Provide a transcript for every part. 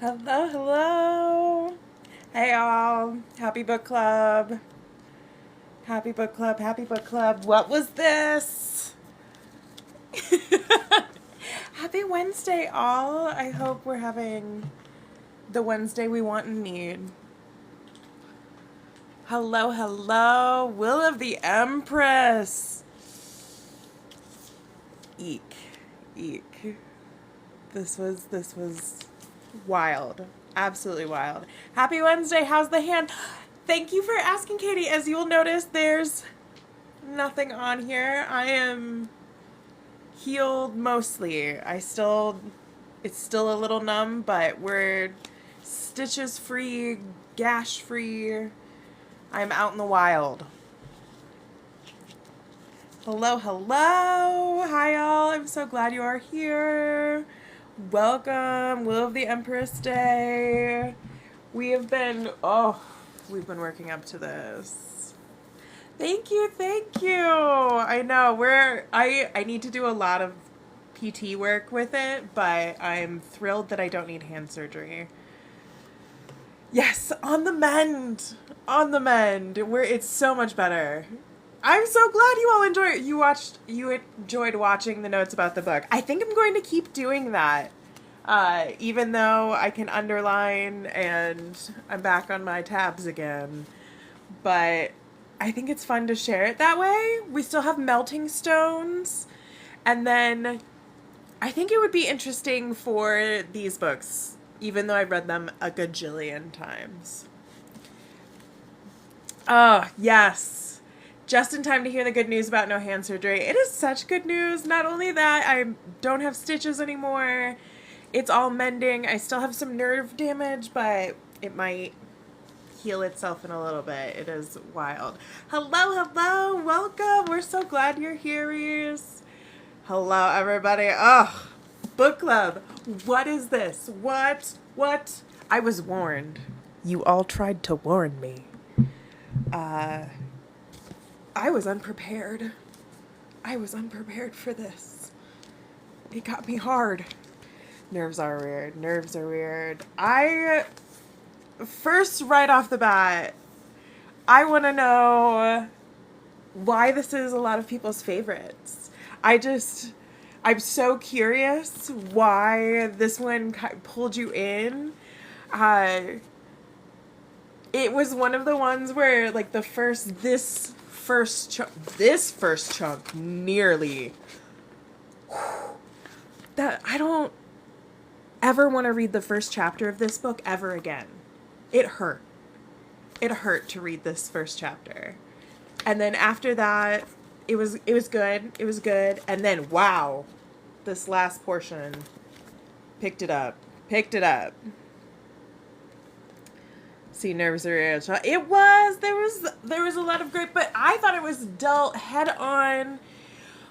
Hello, hello. Hey, all. Happy book club. Happy book club, happy book club. What was this? Happy Wednesday, all. I hope we're having the Wednesday we want and need. Hello, hello. Will of the Empress. Eek. Eek. This was wild. Absolutely wild. Happy Wednesday. How's the hand? Thank you for asking, Katie. As you will notice, there's nothing on here. I am healed mostly. It's still a little numb, but we're stitches free, gash free. I'm out in the wild. Hello, hello. Hi, all. I'm so glad you are here. Welcome. Will of the Empress Day. We've been working up to this. Thank you. I know I need to do a lot of PT work with it, but I'm thrilled that I don't need hand surgery. Yes, on the mend, where it's so much better. I'm so glad you all enjoyed watching the notes about the book. I think I'm going to keep doing that. Even though I can underline and I'm back on my tabs again. But I think it's fun to share it that way. We still have melting stones. And then I think it would be interesting for these books, even though I've read them a gajillion times. Oh, yes. Just in time to hear the good news about no hand surgery. It is such good news. Not only that, I don't have stitches anymore. It's all mending. I still have some nerve damage, but it might heal itself in a little bit. It is wild. Hello. Welcome. We're so glad you're here. Hello, everybody. Oh, book club. What is this? What? I was warned. You all tried to warn me. I was unprepared. For this. It got me hard. Nerves are weird. First, right off the bat, I want to know why this is a lot of people's favorites. I'm so curious why this one pulled you in. It was one of the ones where, like, this first chunk nearly, that I don't ever want to read the first chapter of this book ever again. It hurt to read this first chapter. And then after that, it was good. And then, wow, this last portion picked it up. See, nerves are real. It was. There was a lot of great, but I thought it was dealt head on.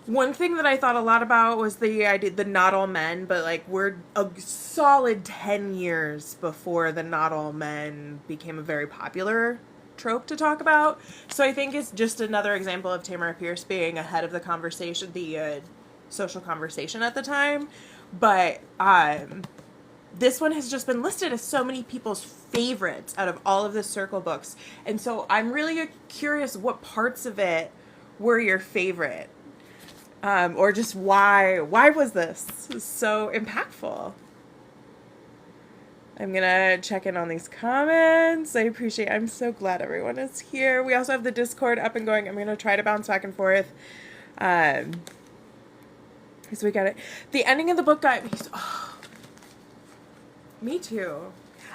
One thing that I thought a lot about was the idea, the not all men, but like we're a solid 10 years before the not all men became a very popular trope to talk about. So I think it's just another example of Tamora Pierce being ahead of the conversation, the social conversation at the time. But this one has just been listed as so many people's favorites out of all of the Circle books. And so I'm really curious what parts of it were your favorite. Or just why was this so impactful? I'm gonna check in on these comments. I'm so glad everyone is here. We also have the Discord up and going. I'm gonna try to bounce back and forth. So we got it. The ending of the book got me. Me too.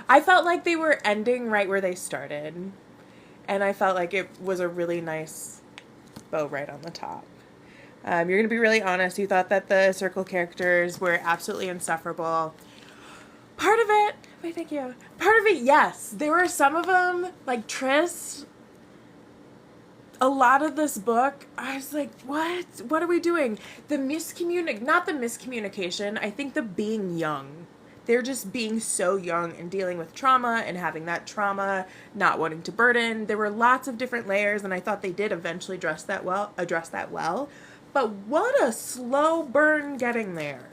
I felt like they were ending right where they started. And I felt like it was a really nice bow right on the top. You're going to be really honest. You thought that the Circle characters were absolutely insufferable. Part of it, yes. There were some of them, like Triss. A lot of this book, I was like, what? What are we doing? Not the miscommunication. I think the being young. They're just being so young and dealing with trauma and having that trauma, not wanting to burden. There were lots of different layers, and I thought they did eventually address that well. But what a slow burn getting there.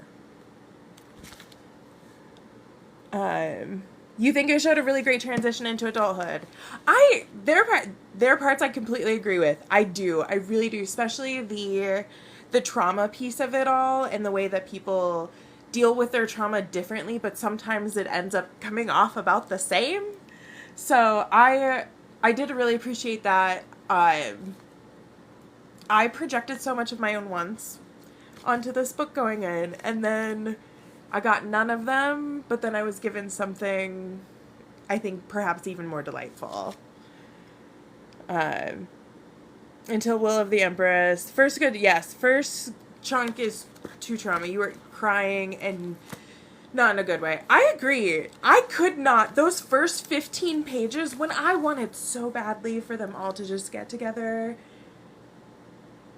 You think it showed a really great transition into adulthood. There are parts I completely agree with. I do. I really do. Especially the trauma piece of it all and the way that people deal with their trauma differently, but sometimes it ends up coming off about the same. So I did really appreciate that. I projected so much of my own wants onto this book going in, and then I got none of them, but then I was given something I think perhaps even more delightful. Until Will of the Empress. First chunk is too trauma. You were crying and not in a good way. I agree. I could not. Those first 15 pages, when I wanted so badly for them all to just get together,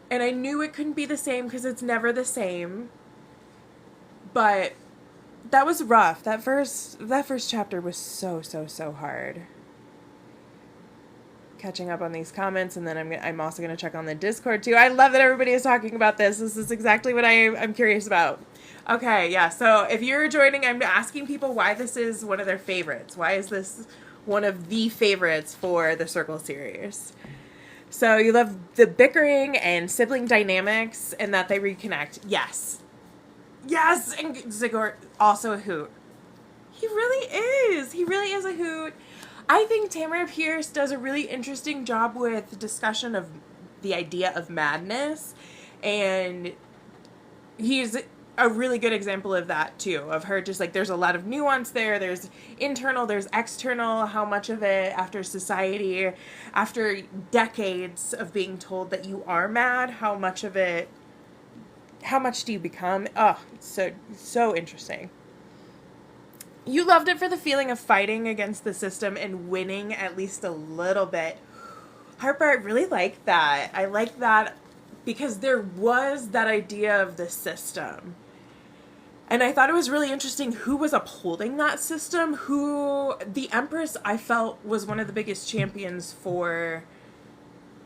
and I knew it couldn't be the same because it's never the same, but that was rough. That first chapter was so hard. Catching up on these comments, and then I'm also going to check on the Discord too. I love that everybody is talking about this. This is exactly what I'm curious about. Okay, yeah, so if you're joining, I'm asking people why this is one of their favorites. Why is this one of the favorites for the Circle series? So you love the bickering and sibling dynamics and that they reconnect. Yes. Yes, and Zigor, also a hoot. He really is. He really is a hoot. I think Tamora Pierce does a really interesting job with discussion of the idea of madness, and he's a really good example of that too, of her just like, there's a lot of nuance there. There's internal, there's external, how much of it after society, after decades of being told that you are mad, how much do you become? Oh, so interesting. You loved it for the feeling of fighting against the system and winning at least a little bit. Harper, I really like that. I like that because there was that idea of the system. And I thought it was really interesting who was upholding that system, the Empress, I felt, was one of the biggest champions for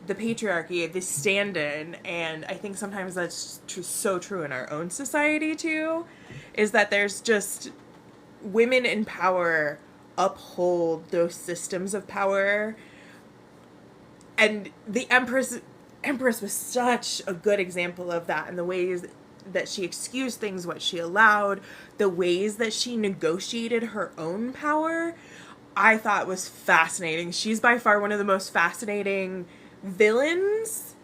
the patriarchy, the stand-in, and I think sometimes that's so true in our own society too, is that there's just women in power uphold those systems of power, and the Empress was such a good example of that, in the ways that she excused things, what she allowed, the ways that she negotiated her own power, I thought was fascinating. She's by far one of the most fascinating villains,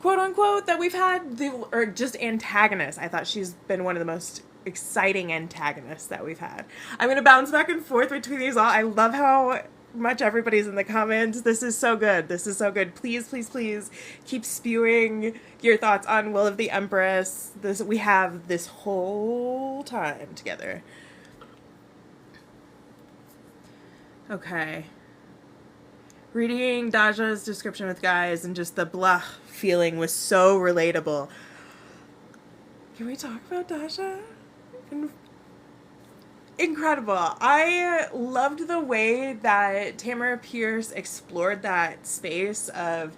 quote unquote, that we've had, or just antagonists. I thought she's been one of the most exciting antagonists that we've had. I'm going to bounce back and forth between these all. I love how much everybody's in the comments. This is so good. Please keep spewing your thoughts on Will of the Empress. We have this whole time together. Okay. Reading Daja's description with guys and just the blah feeling was so relatable. Can we talk about Daja? Incredible. I loved the way that Tamora Pierce explored that space of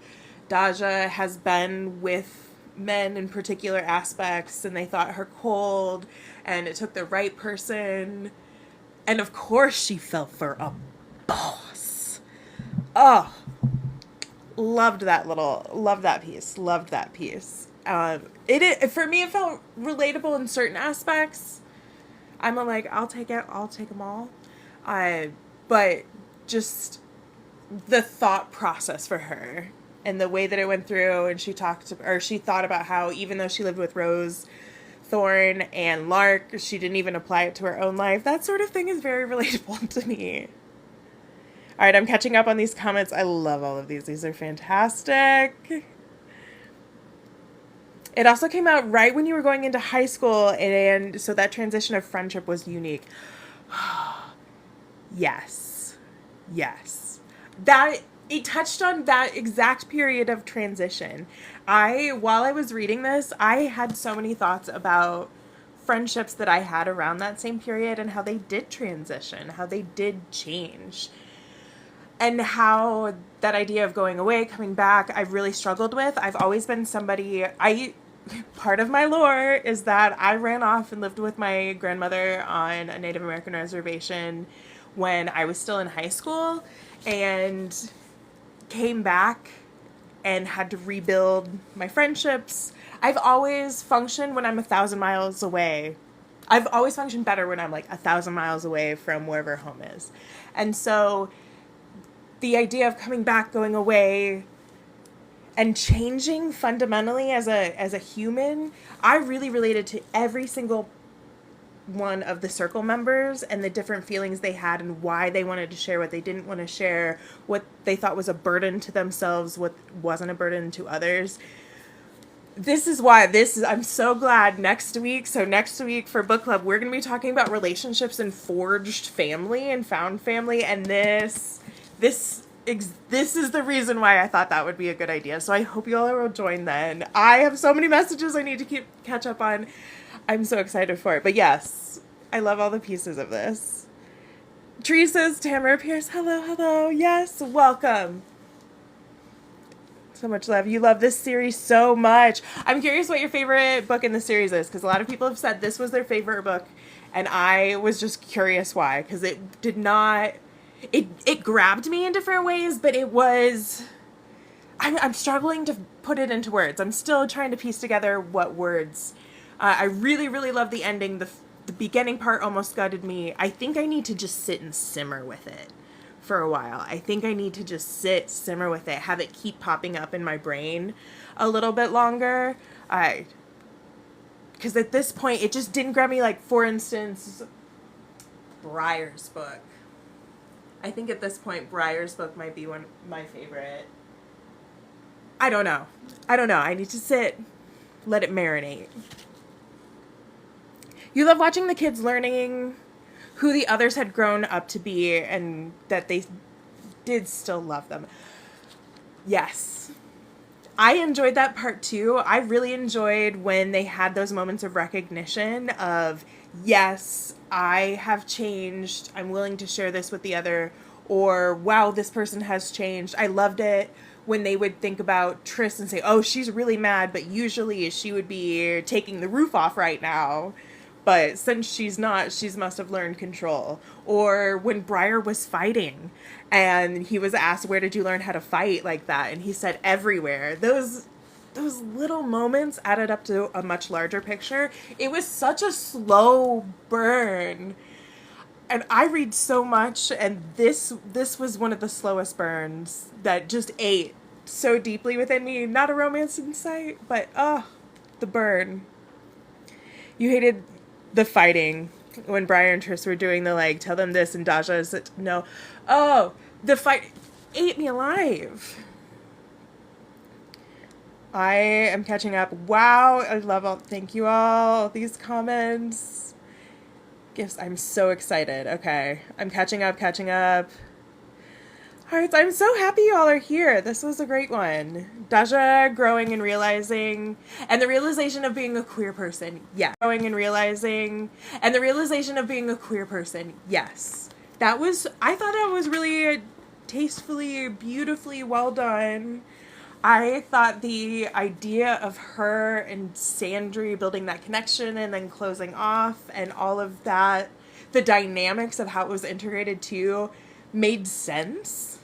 Daja has been with men in particular aspects, and they thought her cold, and it took the right person, and of course she fell for a boss. Oh, loved that piece. It for me, it felt relatable in certain aspects. I'm like, I'll take them all. But just the thought process for her and the way that it went through, and she thought about how even though she lived with Rose, Thorn, and Lark, she didn't even apply it to her own life. That sort of thing is very relatable to me. All right, I'm catching up on these comments. I love all of these. These are fantastic. It also came out right when you were going into high school, and so that transition of friendship was unique. Yes. That it touched on that exact period of transition. While I was reading this, I had so many thoughts about friendships that I had around that same period and how they did transition, how they did change. And how that idea of going away, coming back, I've really struggled with. I've always been somebody, part of my lore is that I ran off and lived with my grandmother on a Native American reservation when I was still in high school, and came back and had to rebuild my friendships. I've always functioned when I'm 1,000 miles away. I've always functioned better when I'm like 1,000 miles away from wherever home is. And so the idea of coming back, going away, and changing fundamentally as a human, I really related to every single one of the circle members and the different feelings they had and why they wanted to share, what they didn't want to share, what they thought was a burden to themselves, what wasn't a burden to others. This is why I'm so glad next week for book club, we're going to be talking about relationships and forged family and found family. And this is the reason why I thought that would be a good idea. So I hope you all will join then. I have so many messages I need to catch up on. I'm so excited for it. But yes, I love all the pieces of this. Tree says, Tamora Pierce, hello. Yes, welcome. So much love. You love this series so much. I'm curious what your favorite book in the series is, because a lot of people have said this was their favorite book, and I was just curious why, because it did not... It grabbed me in different ways, but it was... I'm struggling to put it into words. I'm still trying to piece together what words. I really, really love the ending. The beginning part almost gutted me. I think I need to just sit and simmer with it for a while. I think I need to just simmer with it, have it keep popping up in my brain a little bit longer. Because at this point, it just didn't grab me. Like, for instance, Briar's book. I think at this point, Briar's book might be one of my favorite. I don't know. I need to sit, let it marinate. You love watching the kids learning who the others had grown up to be and that they did still love them. Yes. I enjoyed that part too. I really enjoyed when they had those moments of recognition of, yes, I have changed. I'm willing to share this with the other. Or, wow, this person has changed. I loved it when they would think about Triss and say, oh, she's really mad, but usually she would be taking the roof off right now. But since she's not, she must have learned control. Or when Briar was fighting and he was asked, where did you learn how to fight like that? And he said, everywhere. Those little moments added up to a much larger picture. It was such a slow burn. And I read so much, and this was one of the slowest burns that just ate so deeply within me. Not a romance in sight, but, the burn. You hated the fighting when Briar and Triss were doing the, like, tell them this, and Daja said, no. Oh, the fight ate me alive. I am catching up. Wow, I love all, thank you all, these comments. Gifts, I'm so excited. Okay, I'm catching up. Hearts, I'm so happy you all are here. This was a great one. Daja growing and realizing, and the realization of being a queer person. Yeah. Growing and realizing, and the realization of being a queer person. Yes. I thought that was really tastefully, beautifully well done. I thought the idea of her and Sandry building that connection and then closing off and all of that, the dynamics of how it was integrated too, made sense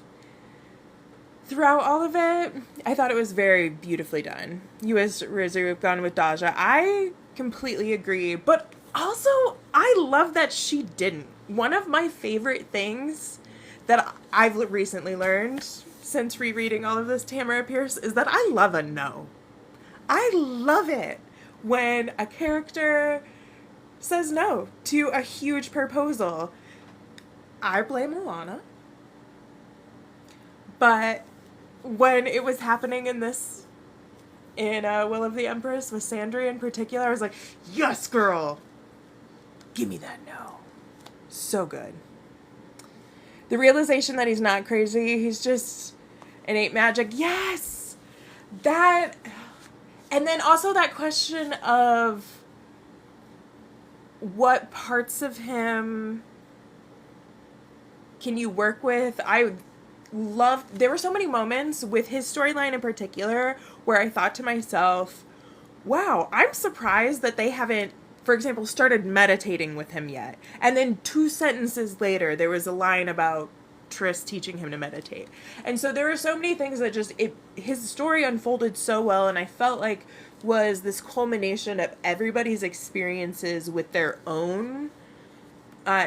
throughout all of it. I thought it was very beautifully done. You as Rizzu have gone with Daja. I completely agree, but also I love that she didn't. One of my favorite things that I've recently learned since rereading all of this Tamora Pierce is that I love a no. I love it when a character says no to a huge proposal. I blame Alana. But when it was happening in Will of the Empress with Sandry in particular, I was like, yes, girl. Give me that no. So good. The realization that he's not crazy, he's just innate magic. Yes! That, and then also that question of what parts of him can you work with? There were so many moments with his storyline in particular where I thought to myself, wow, I'm surprised that they haven't, for example, started meditating with him yet. And then 2 sentences later, there was a line about Triss teaching him to meditate. And so there are so many things that just, his story unfolded so well, and I felt like was this culmination of everybody's experiences with their own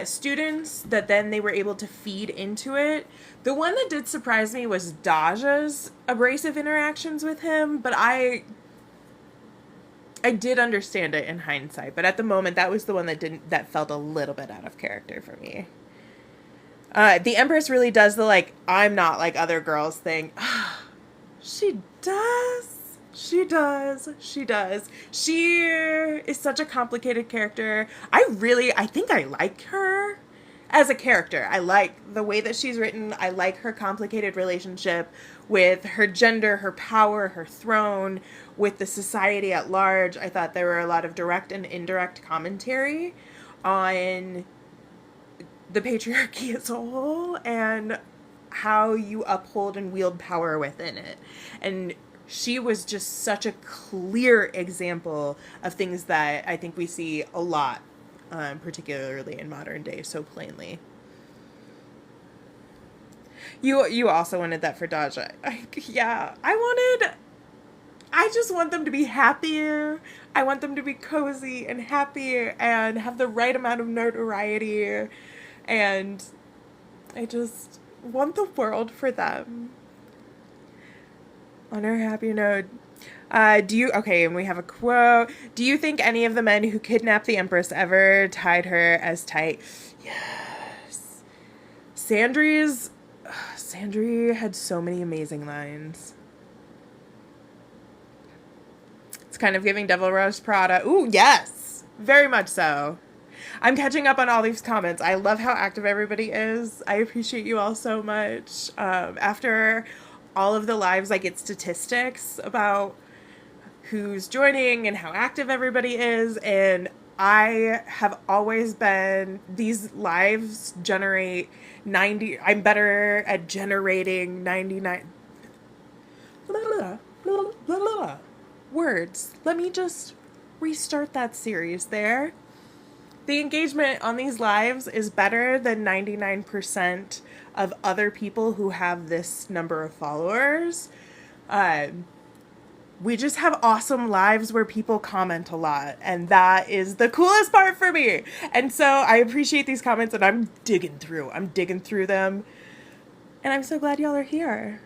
students that then they were able to feed into it. The one that did surprise me was Daja's abrasive interactions with him, but I did understand it in hindsight, but at the moment that was the one that felt a little bit out of character for me. The Empress really does the, like, I'm not like other girls thing. She does. She does. She does. She is such a complicated character. I think I like her as a character. I like the way that she's written. I like her complicated relationship with her gender, her power, her throne, with the society at large. I thought there were a lot of direct and indirect commentary on the patriarchy as a whole and how you uphold and wield power within it. And she was just such a clear example of things that I think we see a lot, particularly in modern day, so plainly. You also wanted that for Daja. Yeah, I just want them to be happy. I want them to be cozy and happy and have the right amount of notoriety. And I just want the world for them. On her happy note, and we have a quote. Do you think any of the men who kidnapped the Empress ever tied her as tight? Yes. Sandry had so many amazing lines. It's kind of giving Devil Wears Prada. Ooh, yes. Very much so. I'm catching up on all these comments. I love how active everybody is. I appreciate you all so much. After all of the lives, I get statistics about who's joining and how active everybody is, and I have always been, these lives generate 90, I'm better at generating 99 words. Let me just restart that series there. The engagement on these lives is better than 99% of other people who have this number of followers. We just have awesome lives where people comment a lot, and that is the coolest part for me. And so I appreciate these comments, and I'm digging through them, and I'm so glad y'all are here.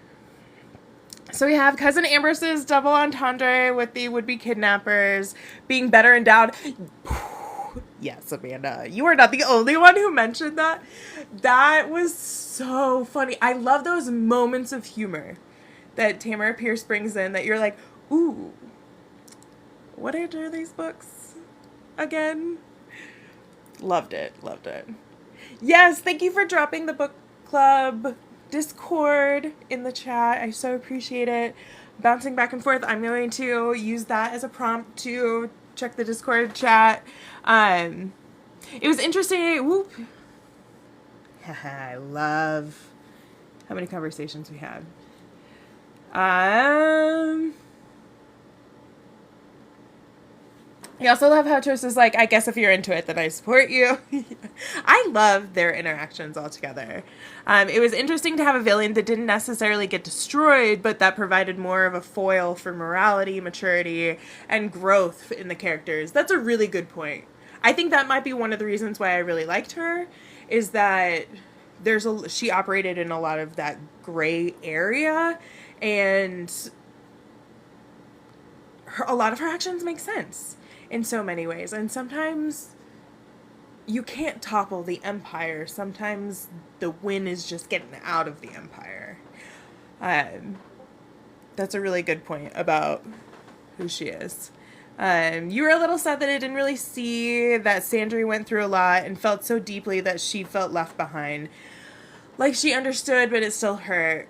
So we have Cousin Empress's double entendre with the would-be kidnappers being better endowed. Yes, Amanda, you are not the only one who mentioned that. That was so funny. I love those moments of humor that Tamora Pierce brings in that you're like, ooh, what age are these books again? Loved it. Yes, thank you for dropping the book club Discord in the chat. I so appreciate it. Bouncing back and forth, I'm going to use that as a prompt to check the Discord chat. It was interesting. Whoop. I love how many conversations we had. I also love how Triss is like, I guess if you're into it, then I support you. I love their interactions all together. It was interesting to have a villain that didn't necessarily get destroyed, but that provided more of a foil for morality, maturity, and growth in the characters. That's a really good point. I think that might be one of the reasons why I really liked her, is that she operated in a lot of that gray area, and a lot of her actions make sense in so many ways. And sometimes you can't topple the Empire. Sometimes the win is just getting out of the Empire. That's a really good point about who she is. You were a little sad that I didn't really see that Sandry went through a lot and felt so deeply that she felt left behind. Like, she understood, but it still hurt.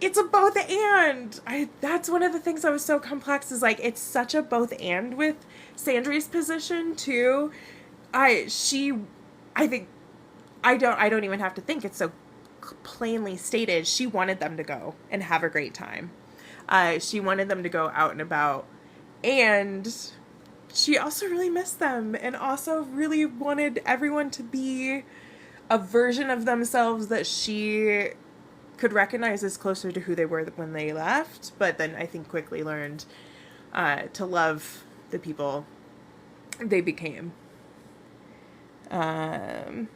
It's a both and. That's one of the things that was so complex, is like, it's such a both and with Sandry's position too. I don't even have to think. It's so plainly stated. She wanted them to go and have a great time. She wanted them to go out and about And she also really missed them and also really wanted everyone to be a version of themselves that she could recognize as closer to who they were when they left, but then I think quickly learned to love the people they became. Felt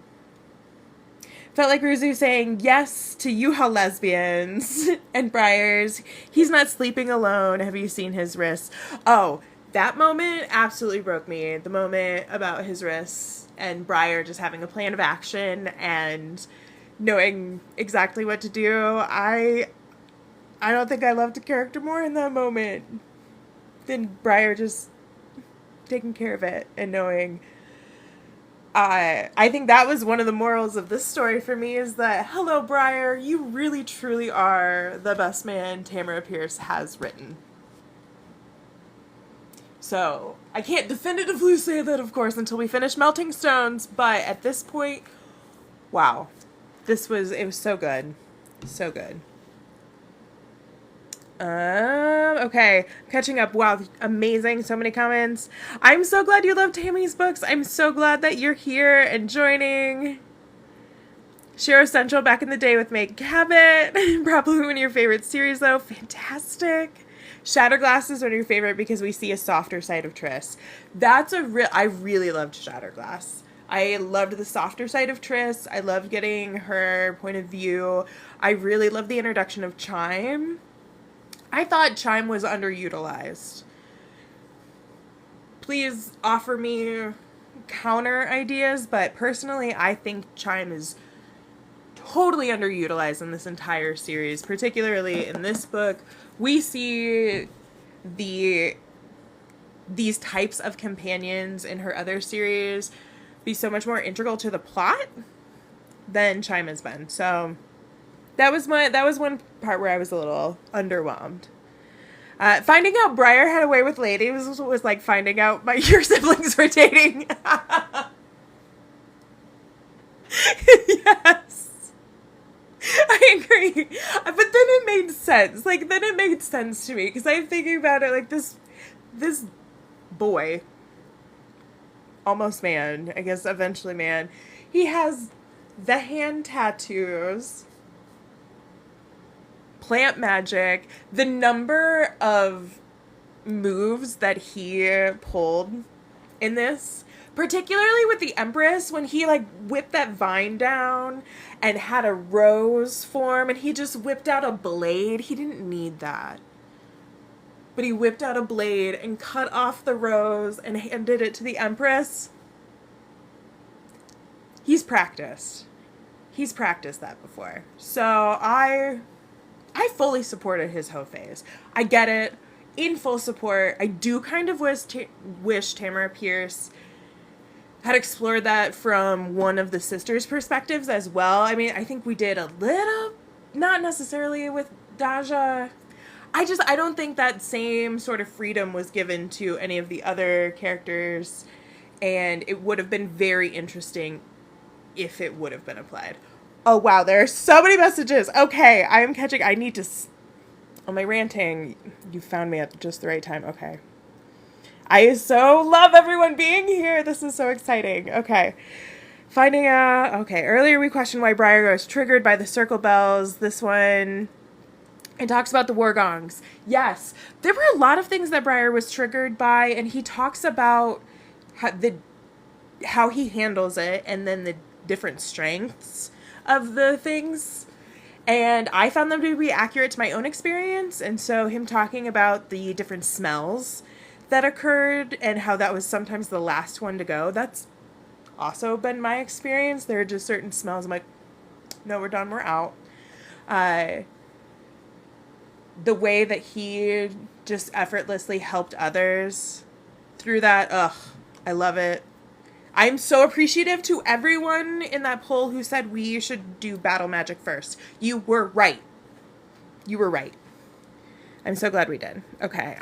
like Ruzu saying yes to you-ha lesbians and Briar's, he's not sleeping alone. Have you seen his wrists? Oh, that moment absolutely broke me. The moment about his wrists and Briar just having a plan of action and knowing exactly what to do. I don't think I loved the character more in that moment than Briar just taking care of it and knowing. I think that was one of the morals of this story for me, is that, hello, Briar, you really truly are the best man Tamora Pierce has written. So, I can't definitively say that, of course, until we finish Melting Stones, but at this point, wow. It was so good. So good. Okay, catching up. Wow, amazing. So many comments. I'm so glad you love Tammy's books. I'm so glad that you're here and joining. Shiro Central back in the day with Meg Cabot. Probably one of your favorite series, though. Fantastic. Shatterglass is one of your favorite because we see a softer side of Triss. I really loved Shatterglass. I loved the softer side of Triss. I loved getting her point of view. I really loved the introduction of Chime. I thought Chime was underutilized. Please offer me counter ideas, but personally, I think Chime is totally underutilized in this entire series, particularly in this book. We see these types of companions in her other series be so much more integral to the plot than Chime has been. So that was one part where I was a little underwhelmed. Finding out Briar had a way with ladies was like finding out your siblings were dating. Yes. I agree. But then it made sense. Then it made sense to me, because I'm thinking about it like this boy, almost man, I guess eventually man, he has the hand tattoos, plant magic, the number of moves that he pulled in this, particularly with the Empress, when he whipped that vine down and had a rose form and he just whipped out a blade. He didn't need that. But he whipped out a blade and cut off the rose and handed it to the Empress. He's practiced. He's practiced that before. So I fully supported his hoe phase. I get it. In full support. I do kind of wish Tamora Pierce had explored that from one of the sisters' perspectives as well. I mean, I think we did a little, not necessarily with Daja. I don't think that same sort of freedom was given to any of the other characters, and it would have been very interesting if it would have been applied. Oh, wow, there are so many messages. Okay, I am catching. I need to... On my ranting, you found me at just the right time. Okay. I so love everyone being here. This is so exciting. Okay. Finding out... Okay, earlier we questioned why Briar was triggered by the circle bells. This one... It talks about the war gongs. Yes, there were a lot of things that Briar was triggered by, and he talks about how he handles it, and then the different strengths of the things. And I found them to be accurate to my own experience, and so him talking about the different smells that occurred and how that was sometimes the last one to go, that's also been my experience. There are just certain smells I'm like, no, we're done, we're out. The way that he just effortlessly helped others through that, I love it. I'm so appreciative to everyone in that poll who said we should do battle magic first. You were right. You were right. I'm so glad we did. Okay,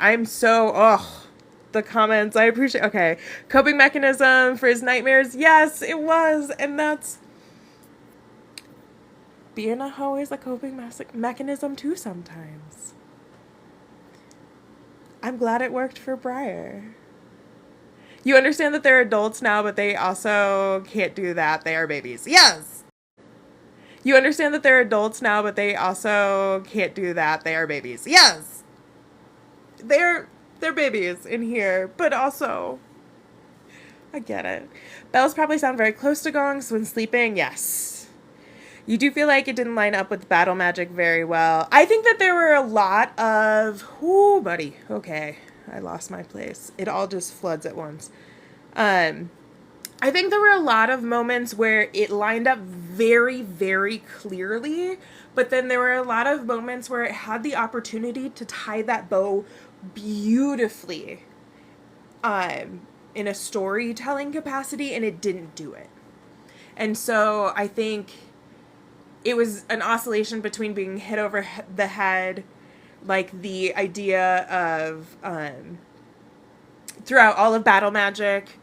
the comments, I appreciate. Okay, coping mechanism for his nightmares. Yes, it was, and that's... Being a hoe is a coping mechanism too sometimes. I'm glad it worked for Briar. You understand that they're adults now, but they also can't do that. They are babies. Yes! You understand that they're adults now, but they also can't do that. They are babies. Yes! They're babies in here, but also I get it. Bells probably sound very close to gongs when sleeping. Yes. You do feel like it didn't line up with battle magic very well. I think that there were a lot of... Ooh, buddy. Okay. I lost my place. It all just floods at once. I think there were a lot of moments where it lined up very, very clearly, but then there were a lot of moments where it had the opportunity to tie that bow beautifully in a storytelling capacity, and it didn't do it. And so I think it was an oscillation between being hit over the head, like the idea of throughout all of battle magic,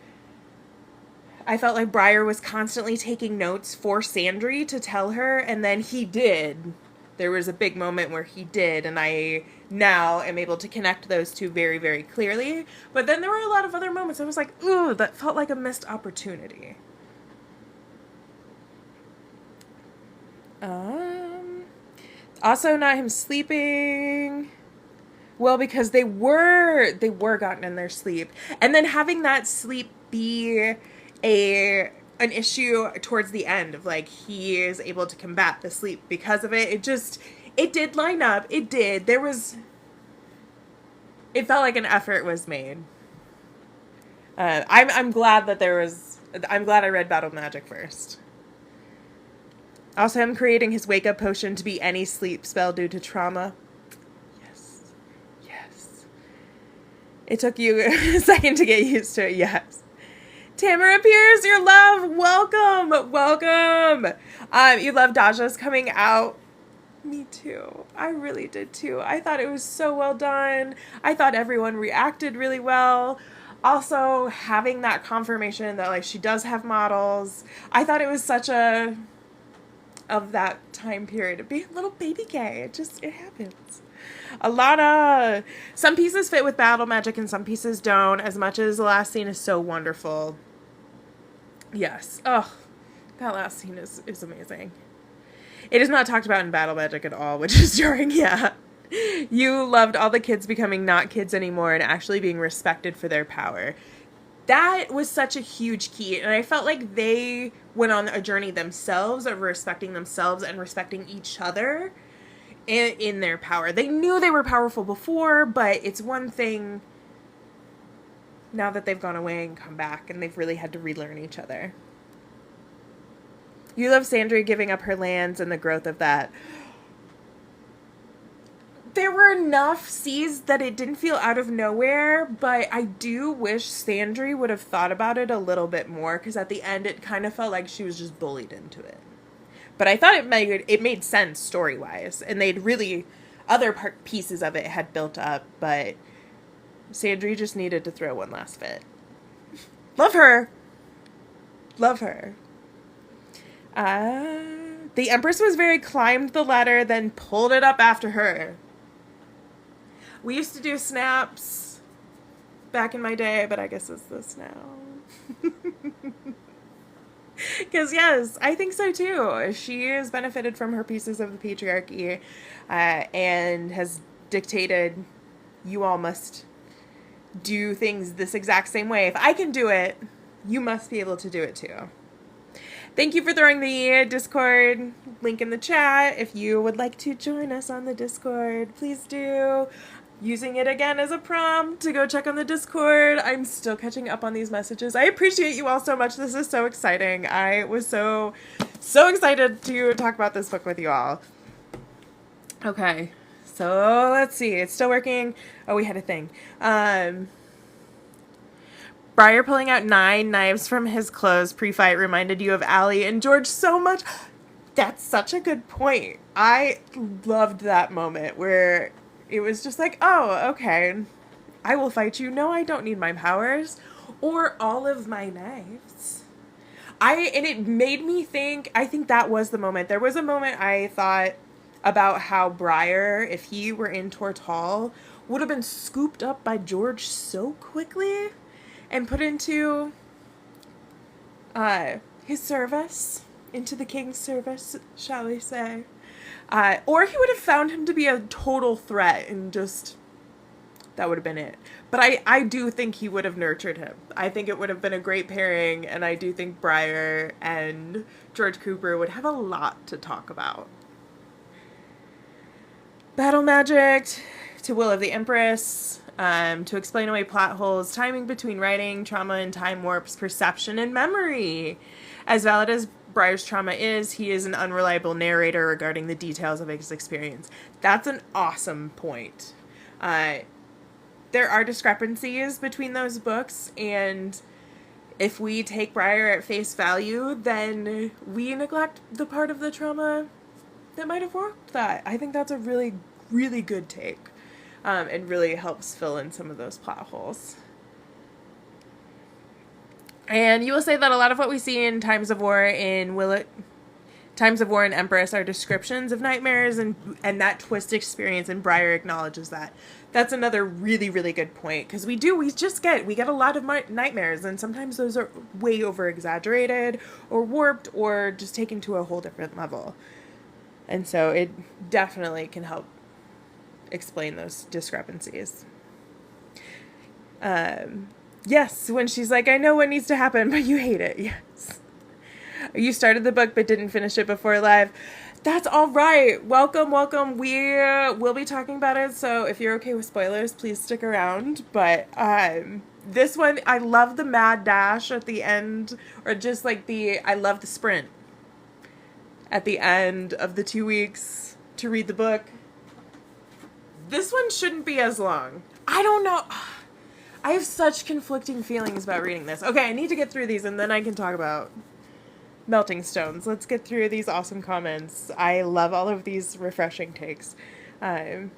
I felt like Briar was constantly taking notes for Sandry to tell her, and then he did. There was a big moment where he did, and I now am able to connect those two very, very clearly. But then there were a lot of other moments I was like, ooh, that felt like a missed opportunity. Also not him sleeping. Well, because they were gotten in their sleep. And then having that sleep be an issue towards the end of like he is able to combat the sleep because of it. It did line up. It did. It felt like an effort was made. I'm glad that I'm glad I read Battle Magic first. Also, him creating his wake up potion to be any sleep spell due to trauma. Yes. It took you a second to get used to it. Yes. Tamora appears, your love. Welcome. You love Daja's coming out. Me too. I really did too. I thought it was so well done. I thought everyone reacted really well. Also, having that confirmation that like she does have models. I thought it was such a of that time period to be a little baby gay. It happens. Some pieces fit with battle magic and some pieces don't, as much as the last scene is so wonderful. Yes. Oh, that last scene is amazing. It is not talked about in battle magic at all, which is jarring. Yeah. You loved all the kids becoming not kids anymore and actually being respected for their power. That was such a huge key, and I felt like they went on a journey themselves of respecting themselves and respecting each other in their power. They knew they were powerful before, but it's one thing now that they've gone away and come back, and they've really had to relearn each other. You love Sandry giving up her lands and the growth of that. There were enough seas that it didn't feel out of nowhere, but I do wish Sandry would have thought about it a little bit more, because at the end it kind of felt like she was just bullied into it. But I thought it made sense story-wise, and they'd really, other pieces of it had built up, but Sandry just needed to throw one last fit. Love her. The Empress was very climbed the ladder, then pulled it up after her. We used to do snaps back in my day, but I guess it's this now. Because, yes, I think so, too. She has benefited from her pieces of the patriarchy and has dictated, you all must do things this exact same way. If I can do it, you must be able to do it, too. Thank you for throwing the Discord link in the chat. If you would like to join us on the Discord, please do. Using it again as a prompt to go check on the Discord. I'm still catching up on these messages. I appreciate you all so much. This is so exciting. I was so excited to talk about this book with you all. Okay, so let's see. It's still working. Oh, we had a thing. Briar pulling out 9 knives from his clothes pre-fight reminded you of Allie and George so much. That's such a good point. I loved that moment where it was just like, oh, okay, I will fight you. No, I don't need my powers or all of my knives. And it made me think, I think that was the moment. There was a moment I thought about how Briar, if he were in Tortall, would have been scooped up by George so quickly and put into his service, into the king's service, shall we say. Or he would have found him to be a total threat and just, that would have been it. But I do think he would have nurtured him. I think it would have been a great pairing, and I do think Briar and George Cooper would have a lot to talk about. Battle magic to Will of the Empress, to explain away plot holes, timing between writing, trauma and time warps, perception and memory. As valid as Briar's trauma is, he is an unreliable narrator regarding the details of his experience. That's an awesome point. There are discrepancies between those books, and if we take Briar at face value, then we neglect the part of the trauma that might have worked that. I think that's a really, really good take, and really helps fill in some of those plot holes. And you will say that a lot of what we see in Times of War and Empress are descriptions of nightmares, and that twist experience, and Briar acknowledges that. That's another really, really good point, because we get a lot of nightmares, and sometimes those are way over exaggerated or warped or just taken to a whole different level. And so it definitely can help explain those discrepancies. Yes, when she's like, I know what needs to happen, but you hate it. Yes. You started the book but didn't finish it before live. That's all right. Welcome. We will be talking about it, so if you're okay with spoilers, please stick around. But this one, I love the mad dash at the end, or just like I love the sprint at the end of the 2 weeks to read the book. This one shouldn't be as long. I don't know. I have such conflicting feelings about reading this. Okay, I need to get through these, and then I can talk about Melting Stones. Let's get through these awesome comments. I love all of these refreshing takes. You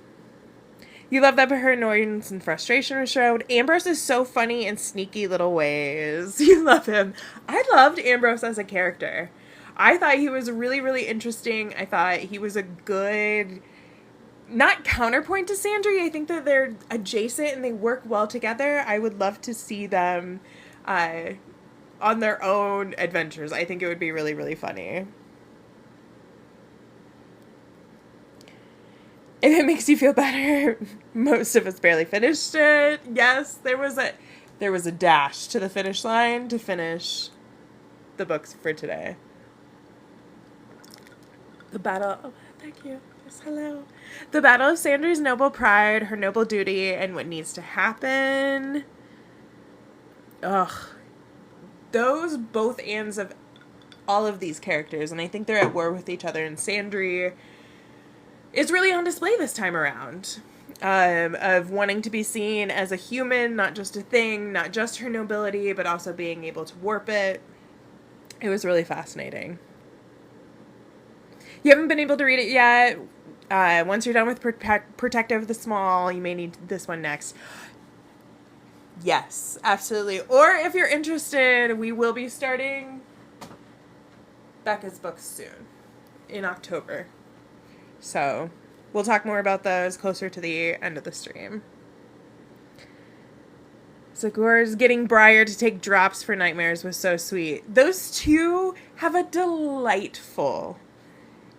love that her annoyance and frustration was showed. Ambrose is so funny in sneaky little ways. You love him. I loved Ambrose as a character. I thought he was really, really interesting. I thought he was a good, not counterpoint to Sandry. I think that they're adjacent and they work well together. I would love to see them on their own adventures. I think it would be really, really funny. If it makes you feel better, most of us barely finished it. Yes, there was a dash to the finish line to finish the books for today. The battle. Oh, thank you. Yes, hello. The battle of Sandry's noble pride, her noble duty, and what needs to happen. Ugh. Those both ends of all of these characters, and I think they're at war with each other, and Sandry is really on display this time around, of wanting to be seen as a human, not just a thing, not just her nobility, but also being able to warp it. It was really fascinating. You haven't been able to read it yet. Once you're done with Protective of the Small, you may need this one next. Yes, absolutely. Or if you're interested, we will be starting Becca's books soon, in October. So we'll talk more about those closer to the end of the stream. Zagor's getting Briar to take drops for nightmares was so sweet. Those two have a delightful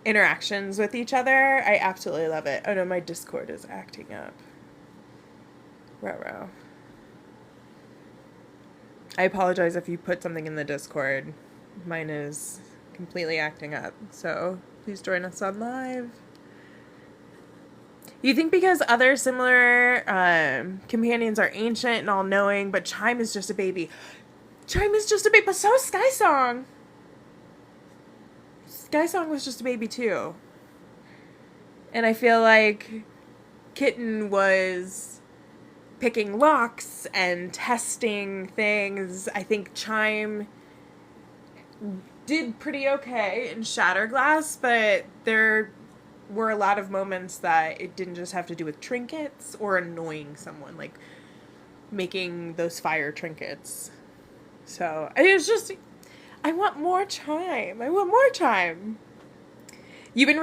interactions with each other. I absolutely love it. Oh no, my Discord is acting up. Ruh-roh. I apologize if you put something in the Discord. Mine is completely acting up, so please join us on live. You think because other similar companions are ancient and all-knowing, but Chime is just a baby. Chime is just a baby, but so is Skysong. Skysong was just a baby too. And I feel like Kitten was picking locks and testing things. I think Chime did pretty okay in Shatterglass, but there were a lot of moments that it didn't just have to do with trinkets or annoying someone, like making those fire trinkets. So it was just, I want more Chime. I want more Chime. You've been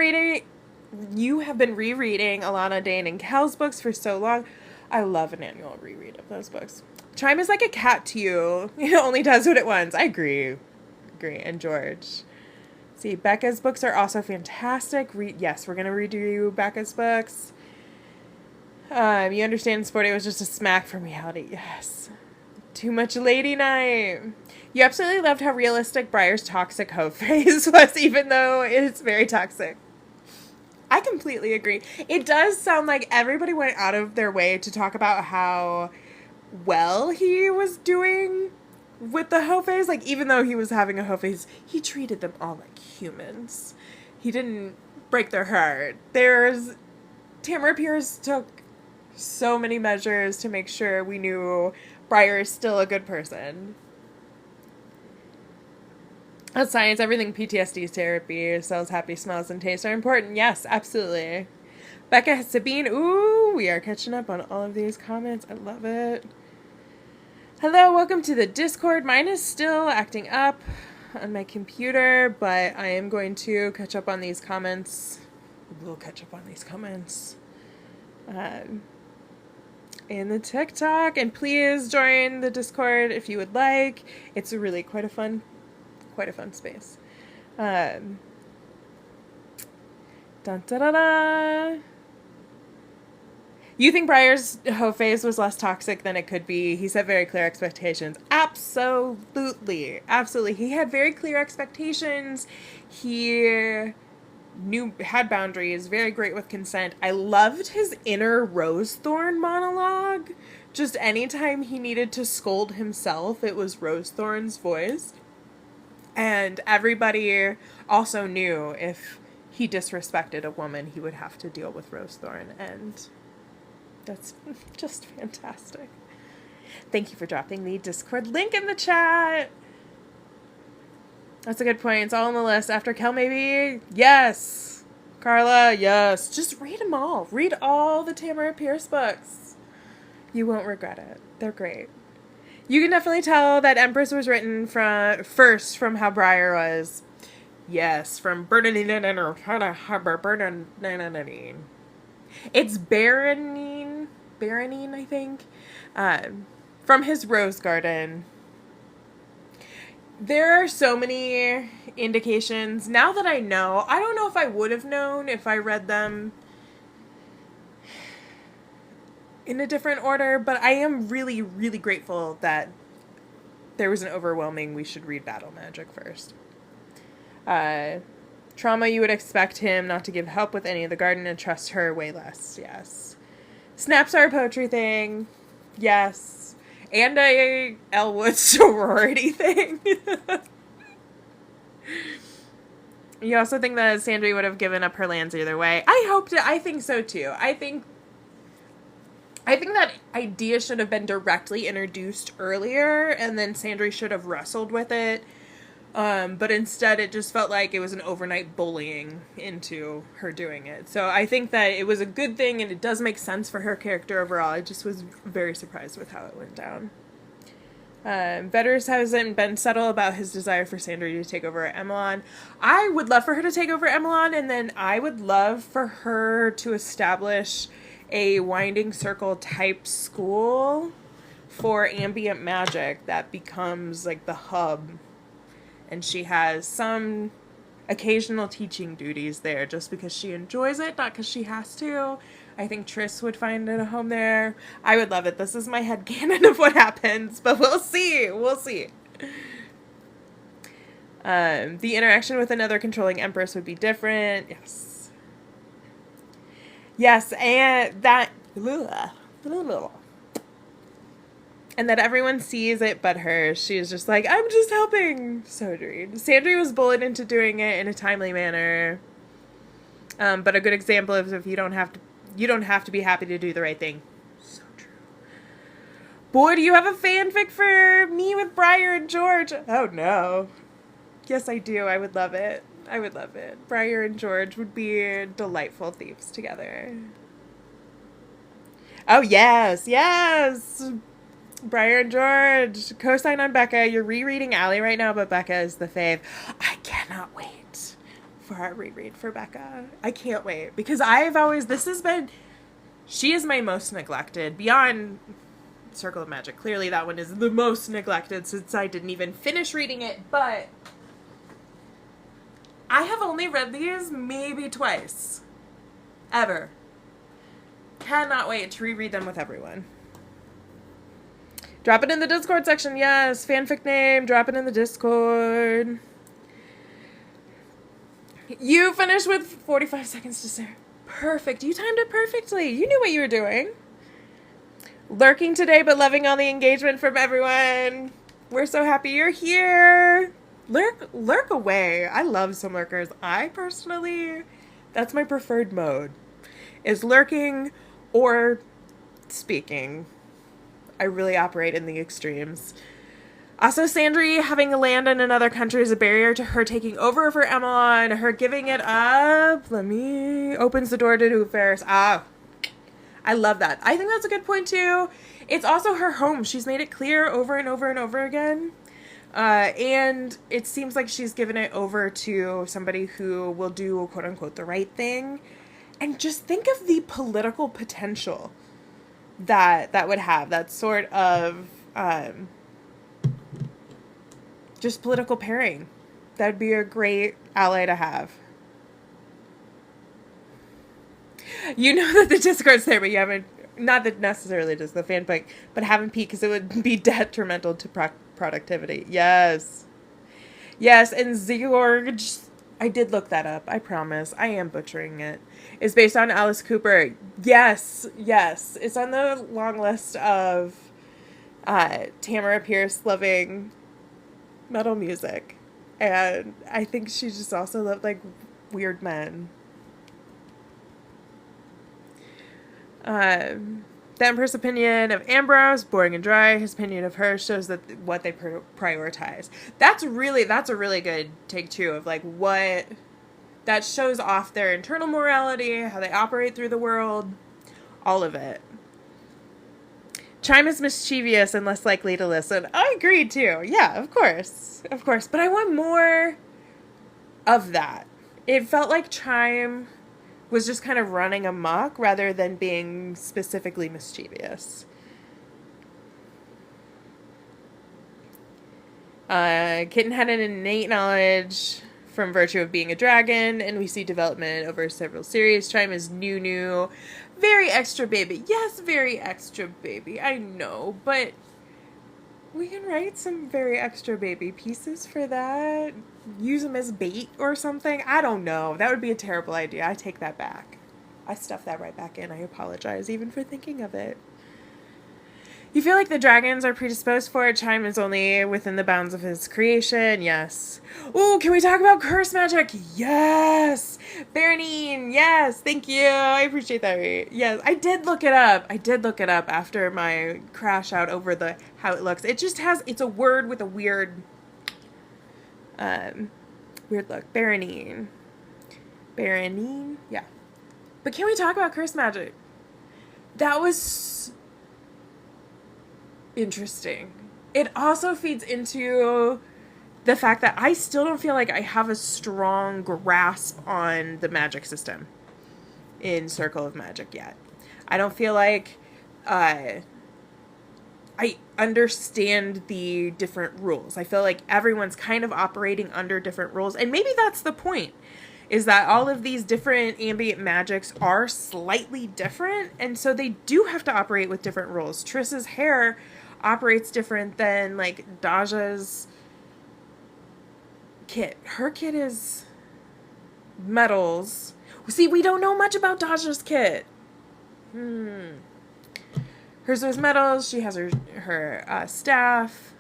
you have been rereading Alana Dane and Cal's books for so long. I love an annual reread of those books. Chime is like a cat to you. It only does what it wants. I agree. And George. See, Becca's books are also fantastic. Yes, we're going to redo Becca's books. You understand Sporty was just a smack from reality. Yes. Too much lady night. You absolutely loved how realistic Briar's toxic hoe phase was, even though it's very toxic. I completely agree. It does sound like everybody went out of their way to talk about how well he was doing with the hoe phase. Like, even though he was having a hoe phase, he treated them all like humans. He didn't break their heart. Tamora Pierce took so many measures to make sure we knew Briar is still a good person. That's science. Everything PTSD therapy, cells, happy smells, and tastes are important. Yes, absolutely. Becca Sabine. Ooh, we are catching up on all of these comments. I love it. Hello, welcome to the Discord. Mine is still acting up on my computer, but I am going to catch up on these comments. We'll catch up on these comments. In the TikTok, and please join the Discord if you would like. It's really quite a fun space. Dun, da, da, da. You think Briar's hoe phase was less toxic than it could be? He set very clear expectations. Absolutely. He had very clear expectations. He had boundaries, very great with consent. I loved his inner Rosethorn monologue. Just anytime he needed to scold himself, it was Rosethorn's voice. And everybody also knew if he disrespected a woman, he would have to deal with Rosethorn. And that's just fantastic. Thank you for dropping the Discord link in the chat. That's a good point. It's all on the list. After Kel, maybe? Yes. Carla, yes. Just read them all. Read all the Tamora Pierce books. You won't regret it. They're great. You can definitely tell that Empress was written from how Briar was. Yes, from Bernadine. It's Baronine, I think. From his Rose Garden. There are so many indications. Now that I know, I don't know if I would have known if I read them in a different order, but I am really, really grateful that there was an overwhelming we should read Battle Magic first. Trauma, you would expect him not to give help with any of the garden and trust her way less. Yes. Snaps are a poetry thing. Yes. And a Elwood sorority thing. You also think that Sandry would have given up her lands either way. I think so too. I think that idea should have been directly introduced earlier, and then Sandry should have wrestled with it. But instead it just felt like it was an overnight bullying into her doing it. So I think that it was a good thing, and it does make sense for her character overall. I just was very surprised with how it went down. Vetters hasn't been subtle about his desire for Sandry to take over Emelon. I would love for her to take over Emelon, and then I would love for her to establish a Winding Circle type school for ambient magic that becomes like the hub. And she has some occasional teaching duties there just because she enjoys it, not because she has to. I think Triss would find a home there. I would love it. This is my headcanon of what happens, but we'll see. The interaction with another controlling Empress would be different. Yes, and that... And that everyone sees it but her. She is just like, I'm just helping. So dream. Sandry was bullied into doing it in a timely manner. But a good example is if you don't have to be happy to do the right thing. So true. Boy, do you have a fanfic for me with Briar and George? Oh no. Yes, I do. I would love it. Briar and George would be delightful thieves together. Oh yes. Briar and George, co-sign on Becca. You're rereading Allie right now, but Becca is the fave. I cannot wait for our reread for Becca. I can't wait because she is my most neglected beyond Circle of Magic. Clearly that one is the most neglected since I didn't even finish reading it, but I have only read these maybe twice. Ever. Cannot wait to reread them with everyone. Drop it in the Discord section, yes. Fanfic name, drop it in the Discord. You finished with 45 seconds to stare. Perfect. You timed it perfectly. You knew what you were doing. Lurking today, but loving all the engagement from everyone. We're so happy you're here. Lurk away. I love some lurkers. I personally, that's my preferred mode, is lurking or speaking. I really operate in the extremes. Also, Sandry having to land in another country is a barrier to her taking over for Emma and her giving it up. Opens the door to new affairs. I love that. I think that's a good point too. It's also her home. She's made it clear over and over and over again. And it seems like she's given it over to somebody who will do quote unquote the right thing. And just think of the political potential that would have, that sort of just political pairing. That'd be a great ally to have. You know that the Discord's there, but you haven't, not that necessarily just the fanfic, but haven't peeked because it would be detrimental to productivity. Yes. Yes, and Reforged, I did look that up, I promise. I am butchering it. It's based on Alice Cooper. Yes. It's on the long list of Tamora Pierce loving metal music. And I think she just also loved, like, weird men. The Empress opinion of Ambrose, boring and dry. His opinion of her shows that what they prioritize. That's a really good take, too, of, like, what... That shows off their internal morality, how they operate through the world, all of it. Chime is mischievous and less likely to listen. I agree, too. Yeah, of course. Of course. But I want more of that. It felt like Chime was just kind of running amok rather than being specifically mischievous. Kitten had an innate knowledge from virtue of being a dragon, and we see development over several series. Chime is new. Very extra baby. Yes, very extra baby. I know, but we can write some very extra baby pieces for that. Use them as bait or something. I don't know. That would be a terrible idea. I take that back. I stuff that right back in. I apologize even for thinking of it. You feel like the dragons are predisposed for it. Chime is only within the bounds of his creation. Yes. Ooh, can we talk about curse magic? Yes. Baronine. Yes. Thank you. I appreciate that. Yes. I did look it up. After my crash out over how it looks. It just has, it's a word with a weird look. Baronine. Yeah. But can we talk about curse magic? That was interesting. It also feeds into the fact that I still don't feel like I have a strong grasp on the magic system in Circle of Magic yet. I don't feel like I understand the different rules. I feel like everyone's kind of operating under different rules, and maybe that's the point, is that all of these different ambient magics are slightly different, and so they do have to operate with different rules. Triss's hair operates different than, like, Daja's kit. Her kit is metals. See, we don't know much about Daja's kit. Hers was metals. She has her staff.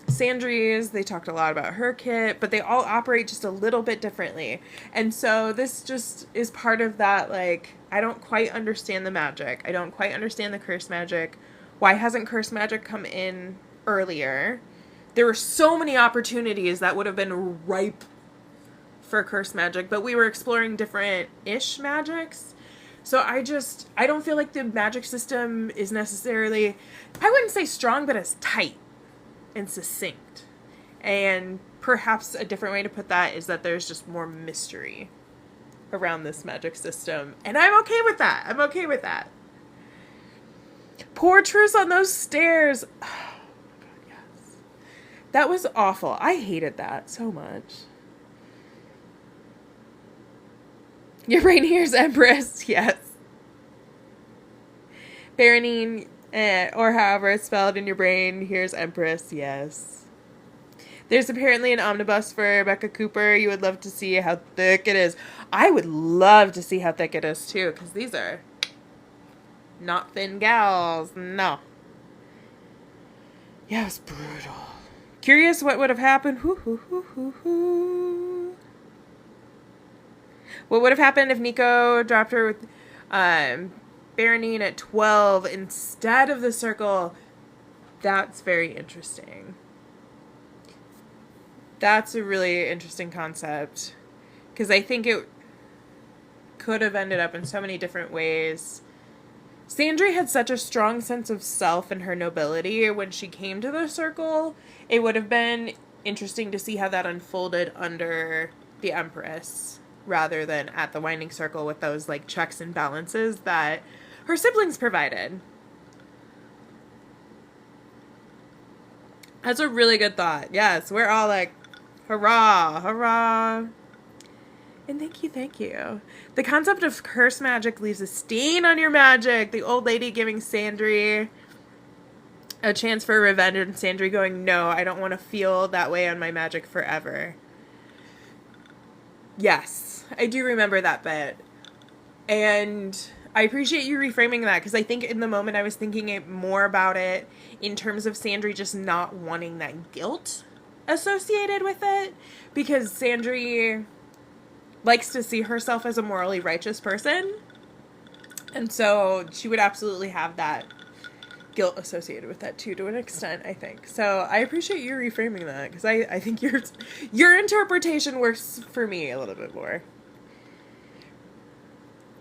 Sandry's, they talked a lot about her kit, but they all operate just a little bit differently. And so this just is part of that, like, I don't quite understand the magic. I don't quite understand the curse magic. Why hasn't curse magic come in earlier? There were so many opportunities that would have been ripe for curse magic, but we were exploring different-ish magics. So I don't feel like the magic system is necessarily, I wouldn't say strong, but as tight and succinct and perhaps a different way to put that is that there's just more mystery around this magic system. And I'm okay with that. I'm okay with that. Poor Truce on those stairs. Oh, God, yes. That was awful. I hated that so much. Your brain hears Empress. Yes. Baronine, or however it's spelled in your brain, hears Empress. Yes. There's apparently an omnibus for Rebecca Cooper. You would love to see how thick it is. I would love to see how thick it is, too, because these are not thin gals. No. Yeah, it was brutal. Curious what would have happened. What would have happened if Nico dropped her with Baronine at 12 instead of the circle? That's very interesting. That's a really interesting concept. Because I think it could have ended up in so many different ways. Sandry had such a strong sense of self and her nobility when she came to the circle. It would have been interesting to see how that unfolded under the Empress, rather than at the Winding Circle with those, like, checks and balances that her siblings provided. That's a really good thought. Yes, we're all like, hurrah, hurrah. And thank you. The concept of curse magic leaves a stain on your magic. The old lady giving Sandry a chance for revenge, and Sandry going, no, I don't want to feel that way on my magic forever. Yes, I do remember that bit. And I appreciate you reframing that, because I think in the moment I was thinking more about it in terms of Sandry just not wanting that guilt associated with it, because Sandry likes to see herself as a morally righteous person, and so she would absolutely have that guilt associated with that too, to an extent, I think. So I appreciate you reframing that, because I think your interpretation works for me a little bit more.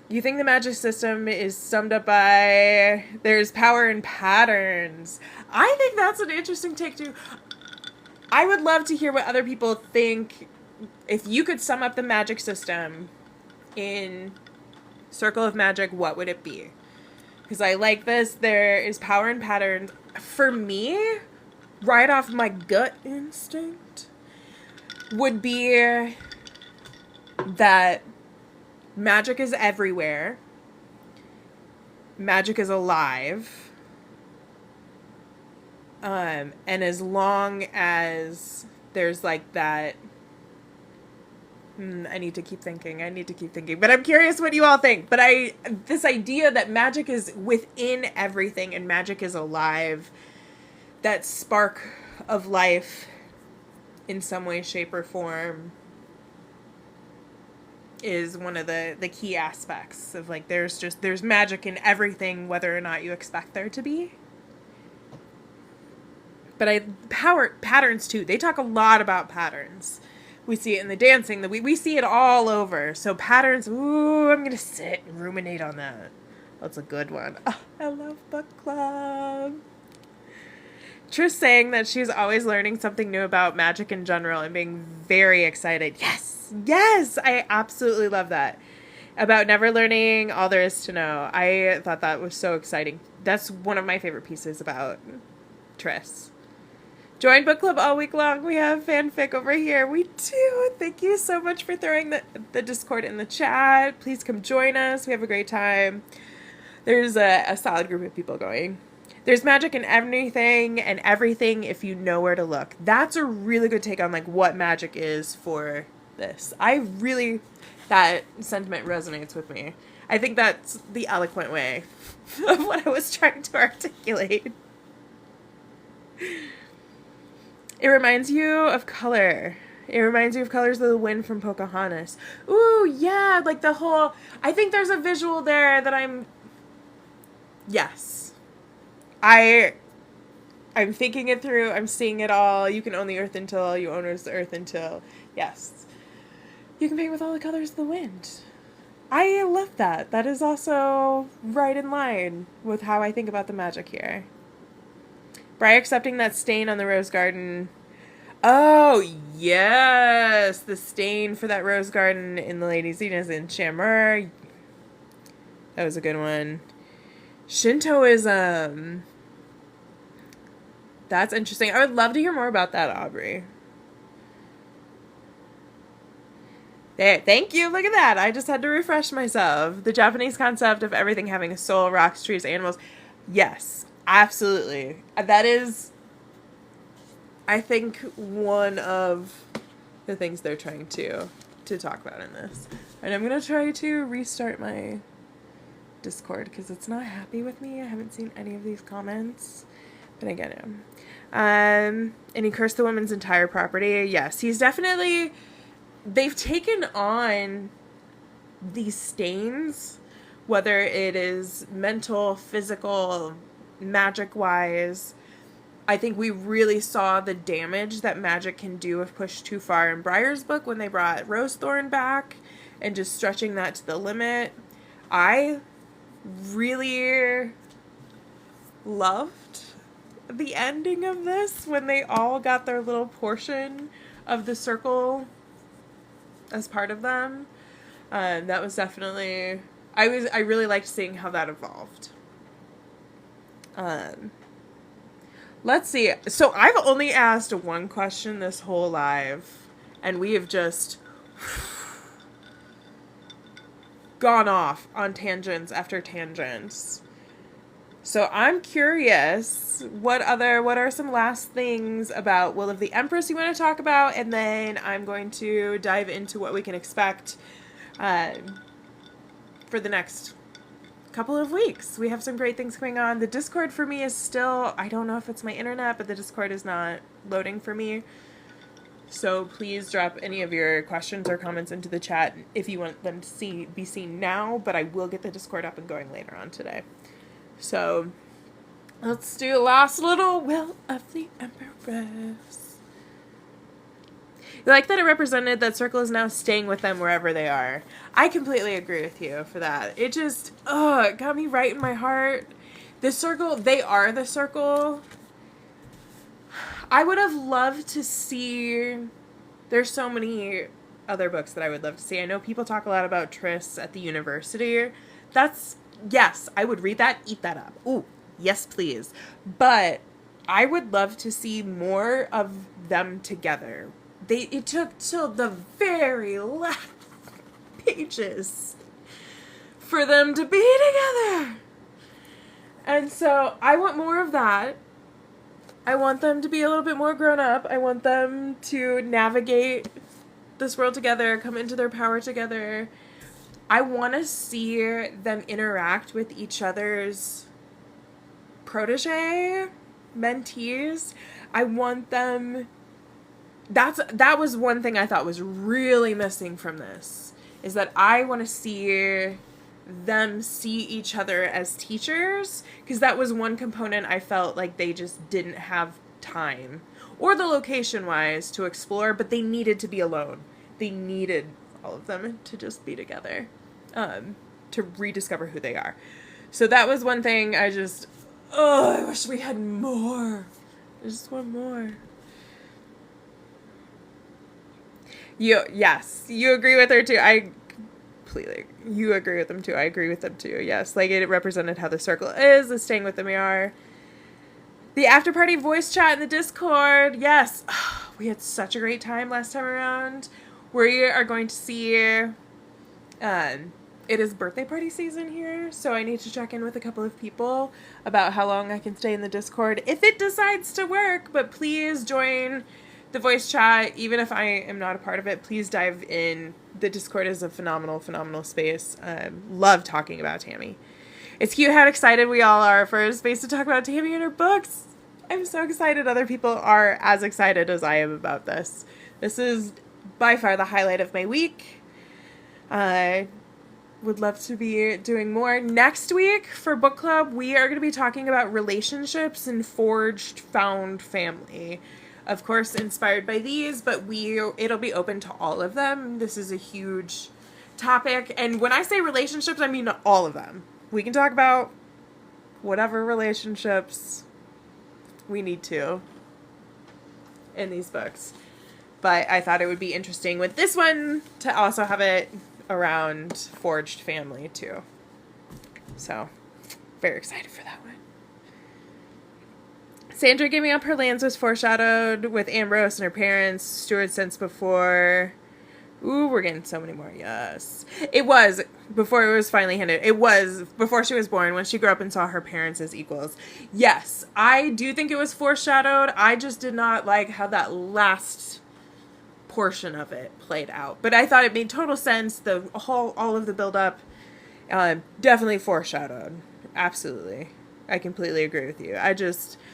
You think the magic system is summed up by there's power in patterns. I think that's an interesting take too. I would love to hear what other people think. If you could sum up the magic system in Circle of Magic, what would it be? Because I like this. There is power in patterns. For me, right off my gut instinct, would be that magic is everywhere. Magic is alive. And as long as there's like that... I need to keep thinking. But I'm curious what you all think. But this idea that magic is within everything and magic is alive, that spark of life in some way, shape, or form, is one of the key aspects of, like, there's magic in everything, whether or not you expect there to be. But patterns too. They talk a lot about patterns. We see it in the dancing. We see it all over. So patterns, ooh, I'm going to sit and ruminate on that. That's a good one. Oh, I love book club. Trish saying that she's always learning something new about magic in general and being very excited. Yes, I absolutely love that. About never learning all there is to know. I thought that was so exciting. That's one of my favorite pieces about Triss. Join book club all week long. We have fanfic over here. We do. Thank you so much for throwing the Discord in the chat. Please come join us. We have a great time. There's a solid group of people going. There's magic in anything and everything if you know where to look. That's a really good take on, like, what magic is for this. That sentiment resonates with me. I think that's the eloquent way of what I was trying to articulate. It reminds you of color. It reminds you of Colors of the Wind from Pocahontas. Ooh, yeah, like the whole... I think there's a visual there that I'm... Yes. I'm thinking it through. I'm seeing it all. You can own the earth until you own the earth until... Yes. You can paint with all the colors of the wind. I love that. That is also right in line with how I think about the magic here. Briar accepting that stain on the rose garden. Oh, yes! The stain for that rose garden in the Lady Zenas in Shamur. That was a good one. Shintoism. That's interesting. I would love to hear more about that, Aubrey. There, thank you. Look at that. I just had to refresh myself. The Japanese concept of everything having a soul, rocks, trees, animals. Yes, absolutely. That is, I think, one of the things they're trying to talk about in this. And I'm going to try to restart my Discord because it's not happy with me. I haven't seen any of these comments, but I get him. And he cursed the woman's entire property. Yes, he's definitely... They've taken on these stains, whether it is mental, physical, magic-wise. I think we really saw the damage that magic can do if pushed too far in Briar's book when they brought Rosethorn back and just stretching that to the limit. I really loved the ending of this when they all got their little portion of the circle as part of them. That was definitely... I really liked seeing how that evolved. Let's see. So I've only asked one question this whole live, and we have just gone off on tangents after tangents. So I'm curious, what are some last things about Will of the Empress you want to talk about? And then I'm going to dive into what we can expect for the next couple of weeks. We have some great things going on. The Discord for me is still, I don't know if it's my internet, but the Discord is not loading for me. So please drop any of your questions or comments into the chat if you want them to be seen now, but I will get the Discord up and going later on today. So, let's do a last little Will of the Empress. You like that it represented that Circle is now staying with them wherever they are. I completely agree with you for that. It just, it got me right in my heart. The Circle, they are the Circle. I would have loved to see, there's so many other books that I would love to see. I know people talk a lot about Triss at the university. Yes, I would read that, eat that up. Ooh, yes, please. But I would love to see more of them together. It took till the very last pages for them to be together. And so I want more of that. I want them to be a little bit more grown up. I want them to navigate this world together, come into their power together. I want to see them interact with each other's protege, mentees. I want them... That was one thing I thought was really missing from this, is that I want to see them see each other as teachers, because that was one component I felt like they just didn't have time, or the location-wise, to explore, but they needed to be alone. They needed all of them to just be together, to rediscover who they are. So that was one thing I wish we had more. I just want more. Yes, you agree with her too. You agree with them too. I agree with them too. Yes, like it represented how the Circle is, the staying with them we are. The after party voice chat in the Discord. Yes, we had such a great time last time around. We are going to see, it is birthday party season here, so I need to check in with a couple of people about how long I can stay in the Discord if it decides to work, but please join the voice chat. Even if I am not a part of it, please dive in. The Discord is a phenomenal, phenomenal space. Love talking about Tammy. It's cute how excited we all are for a space to talk about Tammy and her books. I'm so excited other people are as excited as I am about this. This is by far the highlight of my week. I would love to be doing more. Next week for book club, we are going to be talking about relationships and forged found family. Of course, inspired by these, but it'll be open to all of them. This is a huge topic. And when I say relationships, I mean all of them. We can talk about whatever relationships we need to. in these books. But I thought it would be interesting with this one to also have it around Forged family, too. So, very excited for that one. Sandra giving up her lands was foreshadowed with Ambrose and her parents, Stuart since before. Ooh, we're getting so many more. Yes. It was, before it was finally handed, it was before she was born, when she grew up and saw her parents as equals. Yes, I do think it was foreshadowed. I just did not like how that last portion of it played out. But I thought it made total sense. All of the build-up, definitely foreshadowed. Absolutely. I completely agree with you.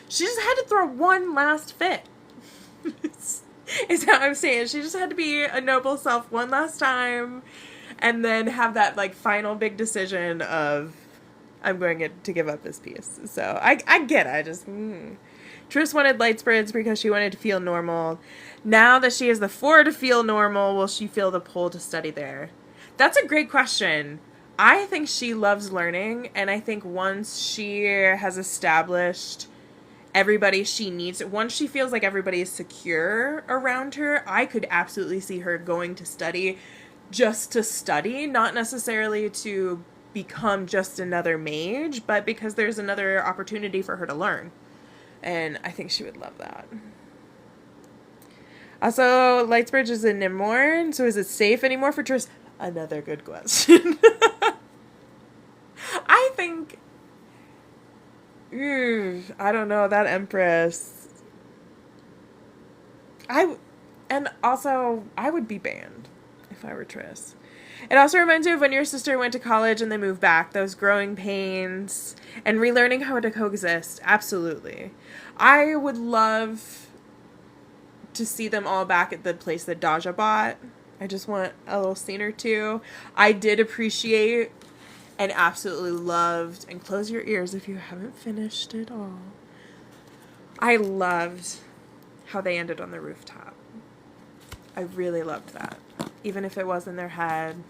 She just had to throw one last fit. Is how I'm saying. She just had to be a noble self one last time, and then have that like final big decision of, I'm going to give up this piece. So I get it. Triss wanted Lightsbridge because she wanted to feel normal. Now that she has the 4 to feel normal, will she feel the pull to study there? That's a great question. I think she loves learning, and I think once she has established everybody she needs, once she feels like everybody is secure around her, I could absolutely see her going to study just to study, not necessarily to become just another mage, but because there's another opportunity for her to learn. And I think she would love that. Also, Lightsbridge is in Nimorn, so is it safe anymore for Triss? Another good question. I think... I don't know, that Empress. And also, I would be banned if I were Triss. It also reminds me of when your sister went to college and then moved back. Those growing pains and relearning how to coexist. Absolutely. I would love to see them all back at the place that Daja bought. I just want a little scene or two. I did appreciate and absolutely loved, and close your ears if you haven't finished it all, I loved how they ended on the rooftop. I really loved that. Even if it was in their head,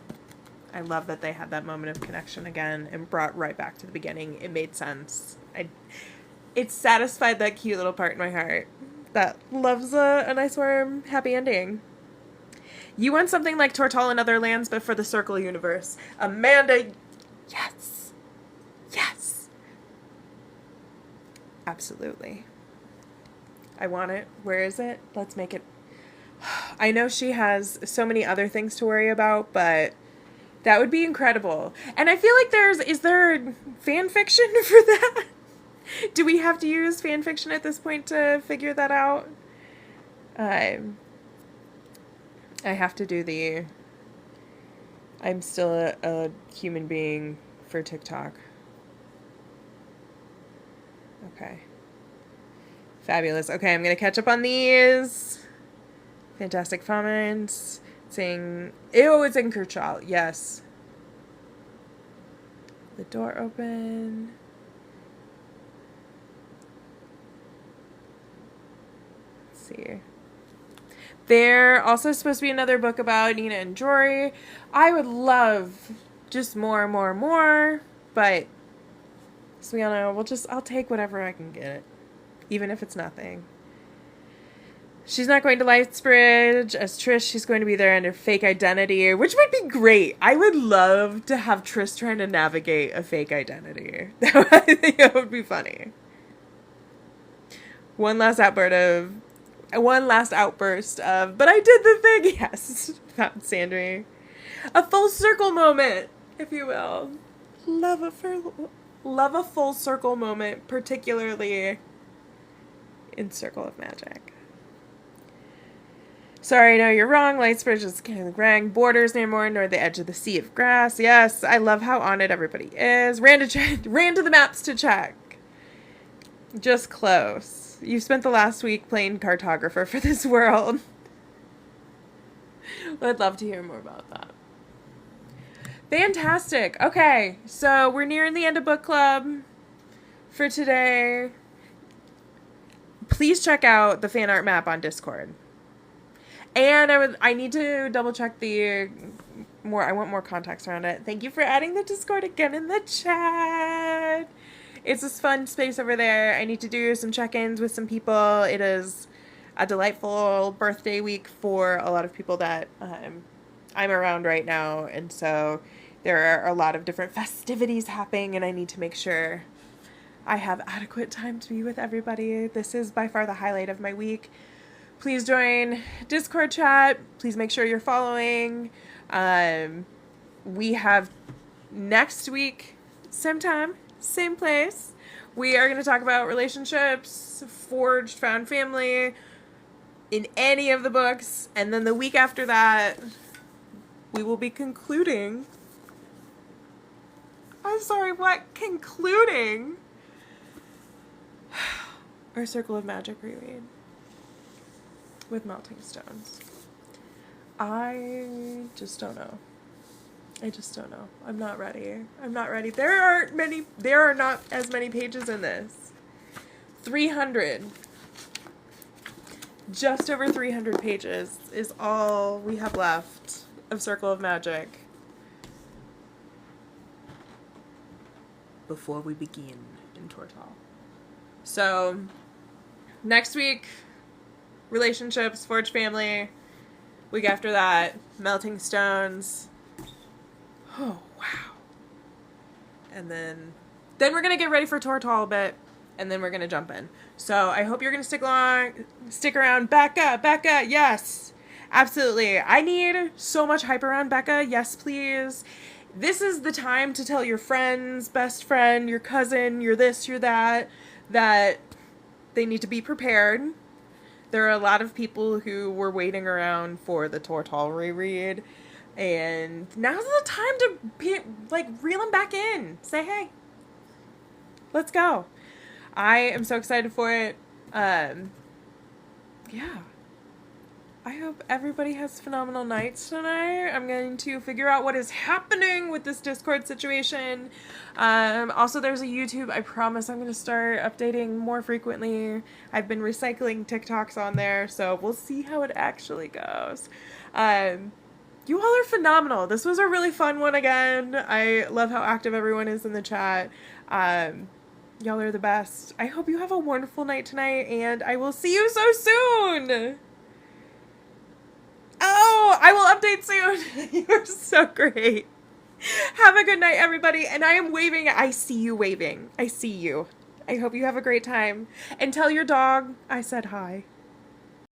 I love that they had that moment of connection again and brought right back to the beginning. It made sense. It satisfied that cute little part in my heart that loves a nice warm happy ending. You want something like Tortall and Other Lands, but for the Circle universe. Amanda, yes. Yes. Absolutely. I want it. Where is it? Let's make it. I know she has so many other things to worry about, but that would be incredible. And I feel like is there fan fiction for that? Do we have to use fan fiction at this point to figure that out? I have to do I'm still a human being for TikTok. Okay. Fabulous. Okay, I'm going to catch up on these. Fantastic comments. Saying, ew, it's in Kershaw. Yes. The door open. Let's see. There also supposed to be another book about Nina and Jory. I would love just more, but Suiana, I'll take whatever I can get, even if it's nothing. She's not going to Lightsbridge as Trish. She's going to be there under fake identity, which would be great. I would love to have Trish trying to navigate a fake identity. I think that would be funny. One last outburst of, but I did the thing. Yes, found Sandry. A full circle moment, if you will. Love a full circle moment, particularly in Circle of Magic. Sorry, no, you're wrong. Lightsbridge is Grang. Borders near more nor the edge of the sea of grass. Yes, I love how on it everybody is. Ran to the maps to check. Just close. You spent the last week playing cartographer for this world. I'd love to hear more about that. Fantastic. Okay, so we're nearing the end of book club for today. Please check out the fan art map on Discord. And I need to double check I want more context around it. Thank you for adding the Discord again in the chat. It's this fun space over there. I need to do some check-ins with some people. It is a delightful birthday week for a lot of people that I'm around right now. And so there are a lot of different festivities happening, and I need to make sure I have adequate time to be with everybody. This is by far the highlight of my week. Please join Discord chat. Please make sure you're following. We have next week, same time, same place. We are going to talk about relationships, Forged, found family, in any of the books. And then the week after that, we will be concluding. I'm sorry, what? Concluding our Circle of Magic reread with Melting Stones. I just don't know. I'm not ready. There are not as many pages in this. 300. Just over 300 pages is all we have left of Circle of Magic before we begin in Tortal. So, next week, relationships, Forged family. Week after that, Melting Stones. Oh, wow. And then we're going to get ready for Tortal a bit, and then we're going to jump in. So I hope you're going to stick around. Becca, yes. Absolutely. I need so much hype around Becca. Yes, please. This is the time to tell your friends, best friend, your cousin, your this, your that they need to be prepared. There are a lot of people who were waiting around for the Tortal reread. And now's the time to reel them back in. Say, hey, let's go. I am so excited for it. Yeah. I hope everybody has phenomenal nights tonight. I'm going to figure out what is happening with this Discord situation. Also, there's a YouTube. I promise I'm going to start updating more frequently. I've been recycling TikToks on there, so we'll see how it actually goes. You all are phenomenal. This was a really fun one again. I love how active everyone is in the chat. Y'all are the best. I hope you have a wonderful night tonight, and I will see you so soon. Oh, I will update soon. You're so great. Have a good night, everybody. And I am waving. I see you waving. I see you. I hope you have a great time. And tell your dog I said hi.